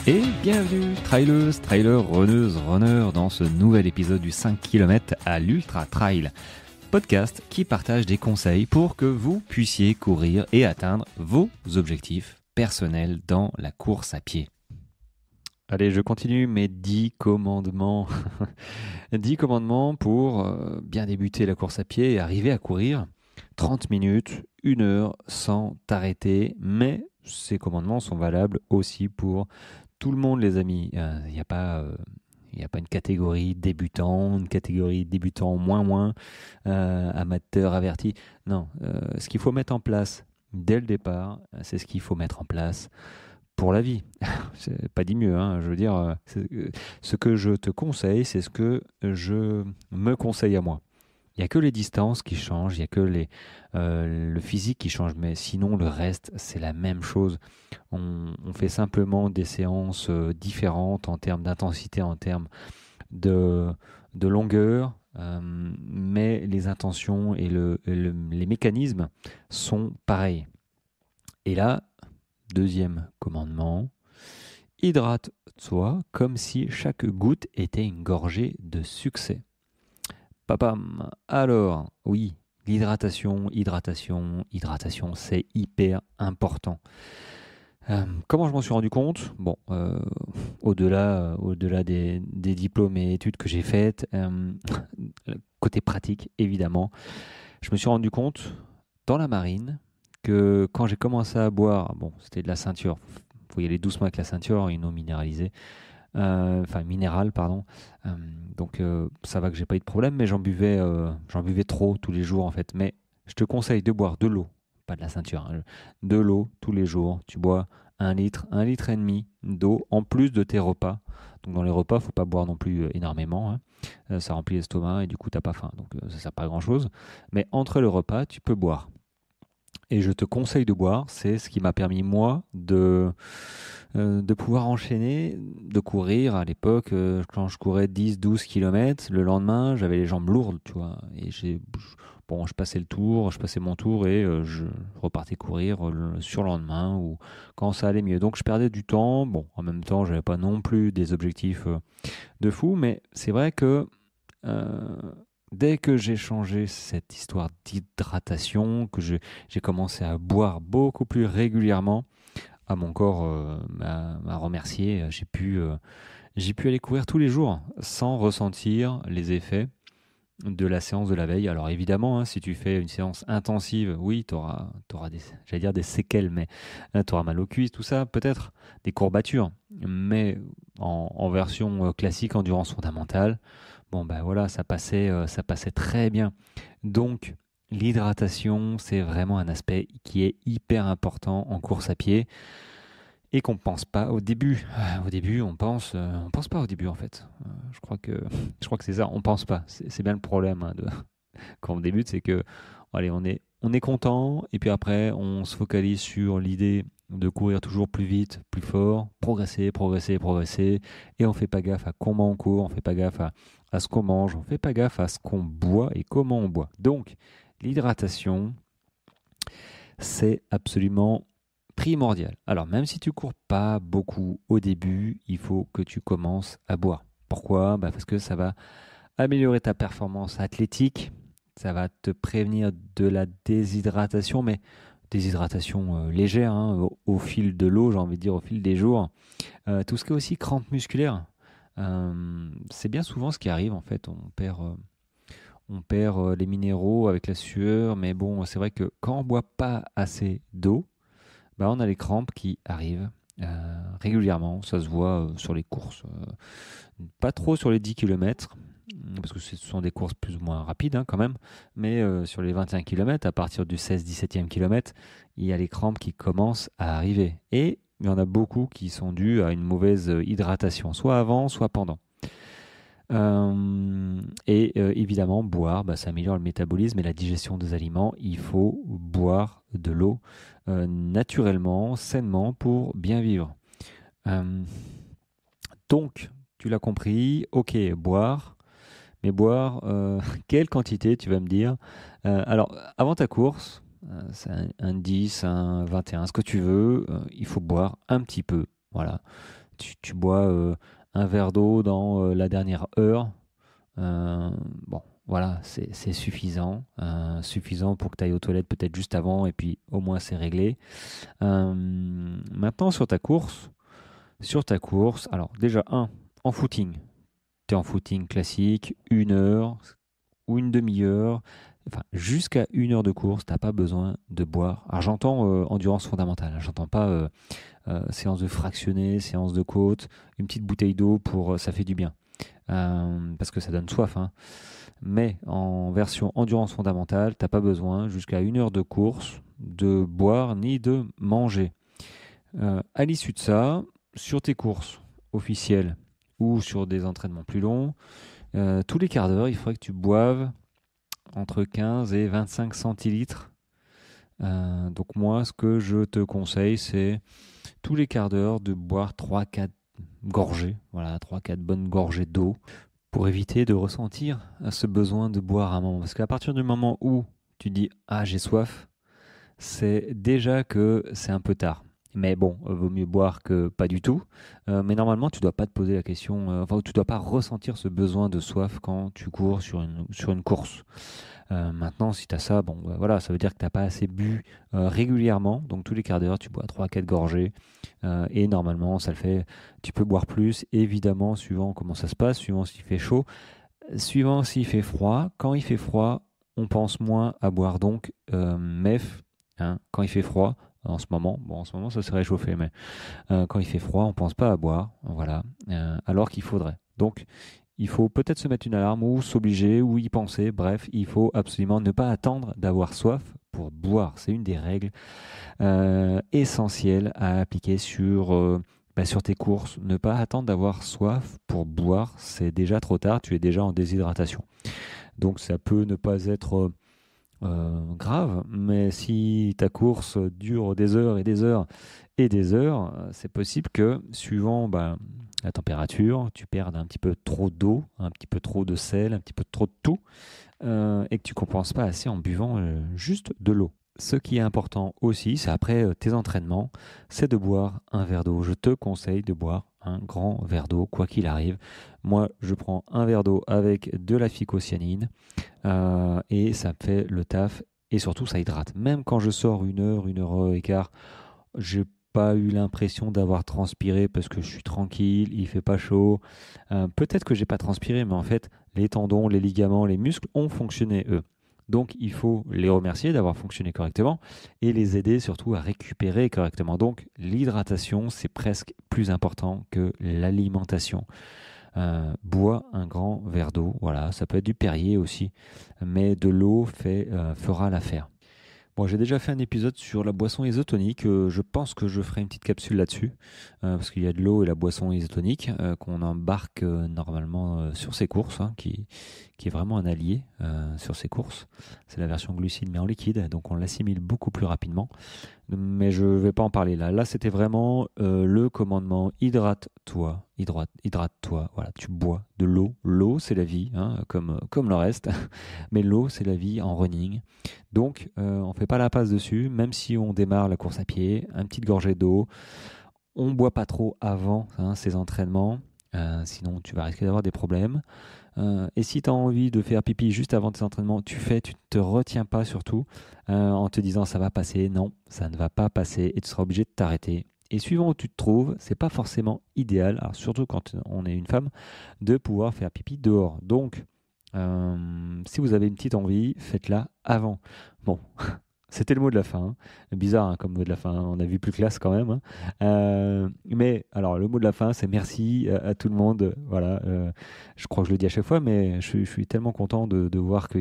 Et bienvenue, trailers, trailers, runneuses, runners, dans ce nouvel épisode du 5 km à l'Ultra Trail, podcast qui partage des conseils pour que vous puissiez courir et atteindre vos objectifs personnels dans la course à pied. Allez, je continue mes 10 commandements. 10 commandements pour bien débuter la course à pied et arriver à courir 30 minutes, 1 heure sans t'arrêter. Mais ces commandements sont valables aussi pour tout le monde, les amis. Il n'y a pas une catégorie débutant, une catégorie débutant moins, amateur averti. Non, ce qu'il faut mettre en place dès le départ, c'est ce qu'il faut mettre en place pour la vie. C'est pas dit mieux, hein. Je veux dire, ce que je te conseille, c'est ce que je me conseille à moi. Il n'y a que les distances qui changent, il n'y a que le physique qui change, mais sinon le reste, c'est la même chose. On fait simplement des séances différentes en termes d'intensité, en termes de longueur, mais les intentions et les mécanismes sont pareils. Et là, deuxième commandement, hydrate-toi comme si chaque goutte était une gorgée de succès. Papam. Alors, oui, l'hydratation, c'est hyper important. Comment je m'en suis rendu compte ? Bon, au-delà des diplômes et études que j'ai faites, côté pratique, évidemment, je me suis rendu compte dans la marine que quand j'ai commencé à boire, bon, c'était de la ceinture, il faut y aller doucement avec la ceinture, une eau minéralisée, minérale, pardon. Donc ça va que j'ai pas eu de problème, mais j'en buvais trop tous les jours en fait. Mais je te conseille de boire de l'eau, pas de la ceinture, hein, de l'eau tous les jours. Tu bois 1 litre et demi d'eau en plus de tes repas. Donc dans les repas, faut pas boire non plus énormément, hein. Ça remplit l'estomac et du coup t'as pas faim, donc ça sert pas à grand chose. Mais entre le repas, tu peux boire. Et je te conseille de boire, c'est ce qui m'a permis moi de pouvoir enchaîner, de courir à l'époque, quand je courais 10-12 km, le lendemain j'avais les jambes lourdes, tu vois, et je passais mon tour et je repartais courir sur le lendemain ou quand ça allait mieux. Donc je perdais du temps, bon en même temps j'avais pas non plus des objectifs de fou, mais c'est vrai que dès que j'ai changé cette histoire d'hydratation, que j'ai commencé à boire beaucoup plus régulièrement, mon corps m'a remercié. J'ai pu aller courir tous les jours sans ressentir les effets de la séance de la veille. Alors évidemment, hein, si tu fais une séance intensive, oui, tu auras des séquelles, mais tu auras mal aux cuisses, tout ça, peut-être des courbatures. Mais en version classique, endurance fondamentale, bon ben voilà, ça passait très bien. Donc l'hydratation, c'est vraiment un aspect qui est hyper important en course à pied et qu'on ne pense pas au début. Au début, on pense pas au début en fait. Je crois que c'est ça, on pense pas. C'est bien le problème, hein, quand on débute, c'est que allez, on est content et puis après on se focalise sur l'idée de courir toujours plus vite, plus fort, progresser et on fait pas gaffe à comment on court, on fait pas gaffe à ce qu'on mange, on fait pas gaffe à ce qu'on boit et comment on boit. Donc l'hydratation, c'est absolument primordial. Alors même si tu cours pas beaucoup au début, il faut que tu commences à boire. Pourquoi ? Parce que ça va améliorer ta performance athlétique, ça va te prévenir de la déshydratation, mais déshydratation légère, hein, au fil de l'eau, j'ai envie de dire au fil des jours. Tout ce qui est aussi crampes musculaires, c'est bien souvent ce qui arrive en fait. On perd les minéraux avec la sueur, mais bon, c'est vrai que quand on boit pas assez d'eau, on a les crampes qui arrivent régulièrement. Ça se voit sur les courses, pas trop sur les 10 km, parce que ce sont des courses plus ou moins rapides, hein, quand même, mais sur les 21 km, à partir du 16-17e kilomètre, il y a les crampes qui commencent à arriver. Et il y en a beaucoup qui sont dues à une mauvaise hydratation, soit avant, soit pendant. Évidemment, boire, ça améliore le métabolisme et la digestion des aliments. Il faut boire de l'eau naturellement, sainement, pour bien vivre. Donc, tu l'as compris, ok, boire, mais boire, quelle quantité, tu vas me dire. Alors, avant ta course, c'est un 10, un 21, ce que tu veux, il faut boire un petit peu. Voilà. Tu bois un verre d'eau dans la dernière heure. Bon, voilà, c'est suffisant. Suffisant pour que tu ailles aux toilettes peut-être juste avant et puis au moins c'est réglé. Maintenant, sur ta course, alors déjà, en footing. Tu es en footing classique, 1 heure ou une demi-heure, enfin jusqu'à 1 heure de course, t'as pas besoin de boire. Alors j'entends endurance fondamentale, hein, j'entends pas séance de fractionné, séance de côte, une petite bouteille d'eau ça fait du bien. Parce que ça donne soif, hein. Mais en version endurance fondamentale, t'as pas besoin jusqu'à 1 heure de course de boire ni de manger. À l'issue de ça, sur tes courses officielles ou sur des entraînements plus longs, tous les quarts d'heure, il faudrait que tu boives entre 15 et 25 centilitres. Donc moi, ce que je te conseille, c'est tous les quarts d'heure de boire 3-4 gorgées, voilà, 3-4 bonnes gorgées d'eau pour éviter de ressentir ce besoin de boire à un moment. Parce qu'à partir du moment où tu dis «Ah, j'ai soif», c'est déjà que c'est un peu tard. Mais bon, vaut mieux boire que pas du tout. Mais normalement, tu dois pas te poser la question, enfin, tu dois pas ressentir ce besoin de soif quand tu cours sur une course. Maintenant, si tu as ça, bon, bah, voilà, ça veut dire que tu n'as pas assez bu régulièrement. Donc, tous les quarts d'heure, tu bois 3-4 gorgées. Et normalement, ça le fait. Tu peux boire plus, évidemment, suivant comment ça se passe, suivant s'il fait chaud, suivant s'il fait froid. Quand il fait froid, on pense moins à boire. Donc, MEF, hein, quand il fait froid, en ce moment, bon, en ce moment, ça s'est réchauffé, mais quand il fait froid, on pense pas à boire. Voilà. Alors qu'il faudrait. Donc, il faut peut-être se mettre une alarme ou s'obliger ou y penser. Bref, il faut absolument ne pas attendre d'avoir soif pour boire. C'est une des règles essentielles à appliquer sur tes courses. Ne pas attendre d'avoir soif pour boire. C'est déjà trop tard. Tu es déjà en déshydratation. Donc ça peut ne pas être grave, mais si ta course dure des heures et des heures et des heures, c'est possible que suivant la température, tu perdes un petit peu trop d'eau, un petit peu trop de sel, un petit peu trop de tout, et que tu compenses pas assez en buvant juste de l'eau. Ce qui est important aussi, c'est après tes entraînements, c'est de boire un verre d'eau. Je te conseille de boire un grand verre d'eau, quoi qu'il arrive. Moi, je prends un verre d'eau avec de la phycocyanine et ça fait le taf et surtout ça hydrate. Même quand je sors 1 heure et quart, j'ai pas eu l'impression d'avoir transpiré parce que je suis tranquille, il fait pas chaud. Peut-être que j'ai pas transpiré, mais en fait, les tendons, les ligaments, les muscles ont fonctionné eux. Donc il faut les remercier d'avoir fonctionné correctement et les aider surtout à récupérer correctement. Donc l'hydratation, c'est presque plus important que l'alimentation. Bois un grand verre d'eau, voilà, ça peut être du Perrier aussi, mais de l'eau fera l'affaire. Bon, j'ai déjà fait un épisode sur la boisson isotonique. Je pense que je ferai une petite capsule là-dessus, parce qu'il y a de l'eau et la boisson isotonique qu'on embarque normalement sur ses courses, hein, qui est vraiment un allié sur ses courses. C'est la version glucide mais en liquide, donc on l'assimile beaucoup plus rapidement. Mais je ne vais pas en parler là. Là, c'était vraiment le commandement hydrate-toi, hydrate-toi. Voilà, tu bois de l'eau. L'eau, c'est la vie, hein, comme le reste. Mais l'eau, c'est la vie en running. Donc, on ne fait pas la passe dessus, même si on démarre la course à pied, une petite gorgée d'eau. On ne boit pas trop avant ces entraînements, sinon tu vas risquer d'avoir des problèmes. Et si tu as envie de faire pipi juste avant tes entraînements, tu ne te retiens pas surtout en te disant ça va passer. Non, ça ne va pas passer et tu seras obligé de t'arrêter. Et suivant où tu te trouves, c'est pas forcément idéal, alors surtout quand on est une femme, de pouvoir faire pipi dehors. Donc, si vous avez une petite envie, faites-la avant. Bon, c'était le mot de la fin, hein. Bizarre hein, comme mot de la fin, hein. On a vu plus classe quand même, hein. Mais alors le mot de la fin, c'est merci à tout le monde. Voilà, je crois que je le dis à chaque fois, mais je suis tellement content de voir que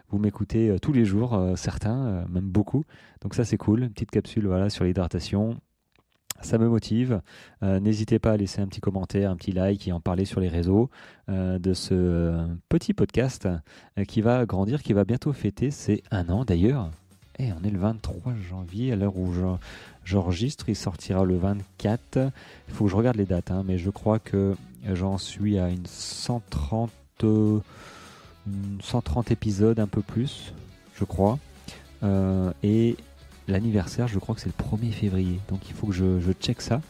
vous m'écoutez tous les jours, certains, même beaucoup. Donc ça c'est cool, une petite capsule voilà, sur l'hydratation. Ça me motive. N'hésitez pas à laisser un petit commentaire, un petit like et en parler sur les réseaux de ce petit podcast qui va grandir, qui va bientôt fêter ses 1 an d'ailleurs. Et on est le 23 janvier à l'heure où j'enregistre. Il sortira le 24. Il faut que je regarde les dates, hein, mais je crois que j'en suis à une 130 épisodes, un peu plus, je crois. Et l'anniversaire, je crois que c'est le 1er février. Donc il faut que je check ça.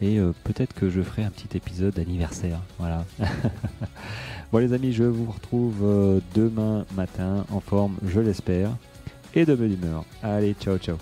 Et peut-être que je ferai un petit épisode anniversaire. Voilà. Bon les amis, je vous retrouve demain matin en forme, je l'espère, et de bonne humeur. Allez, ciao ciao.